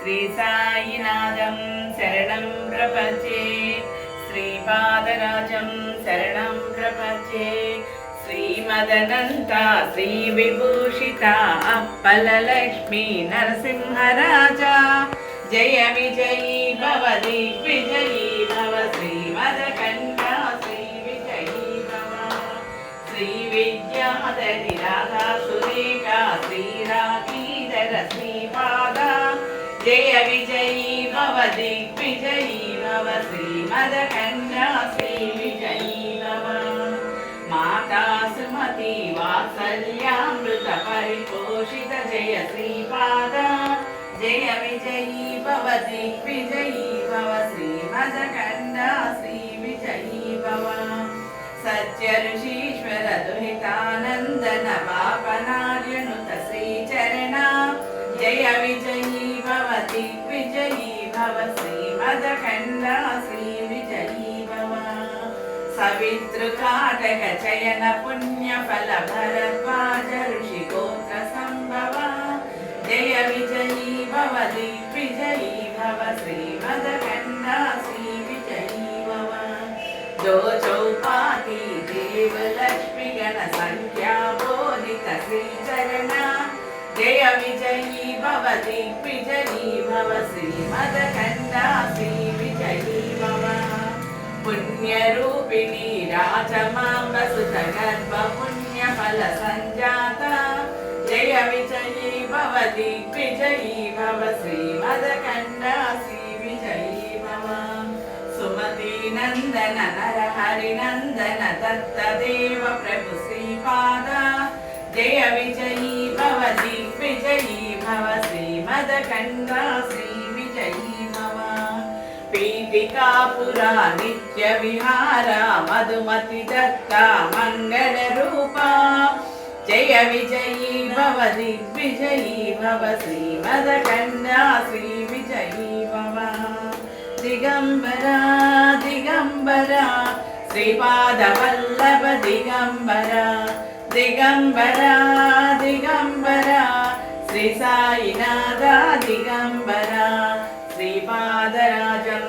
శ్రీ సాయినాథం శరణం ప్రపంచే శ్రీపాదరాజం శరణం ప్రపంచే శ్రీమదనంత శ్రీ విభూషిత అప్పలలక్ష్మీ నరసింహరాజా జయ విజయీ భవ దిగ్విజయీ భవ శ్రీమదకంఠా శ్రీ విజయీ భవ శ్రీ విద్యాధరి రాధా సురేఖా శ్రీరాధీధర శ్రీపాద జయ విజయీ భవ దిగ్విజయీ భవ శ్రీమదకంఠా శ్రీ విజయీ భవ మాతా సుమతి వాత్సల్యామృత పరిపోషిత జయ శ్రీపాద జయ విజయీ భవ దిగ్విజయీ భవ శ్రీమదకంఠా శ్రీ విజయీ భవ సత్య ఋషీశ్వర దుహితానందన పాపనార్యనుత శ్రీచరణ జయ విజయీ భవ దిగ్విజయీ భవ శ్రీమదకంఠా శ్రీ విజయీ భవ సవితృకాటక చయన పుణ్య ఫల భరద్వాజ ఋషి గోత్ర సంభవ జయ విజయీ భవ దిగ్విజయీ భవ శ్రీమదకంఠా శ్రీ విజయీ భవ जो चौपाटी देव लक्ष्मी गण संख्या बोधित श्री चरणा जय विजयी भव दिग्विजयी भव श्रीमदकंठा श्री विजयी भव पुण्य रूपिणी राजमांब सुत गर्भ पुण्य फल संजाता जय विजयी भव दिग्विजयी भव श्रीमदकंठा श्री विजयी भव सुमति नंदन नर हरि नंदन दत्त देव प्रभु श्रीपाद जय विजयी भव दिग्विजयी भव श्रीमदकंठा श्री विजयी भव पीठिकापुरा नित्य विहारा मधुमति दत्ता मंगल रूपा जय विजयी भव दिग्विजयी भव श्रीमदकंठा श्री विजयी भव दिगंबरा दिगंबरा श्रीपाद वल्लभ दिगंबरा दिगंबरा दिगंबरा श्री साईनाथ दिगंबरा श्रीपादराजं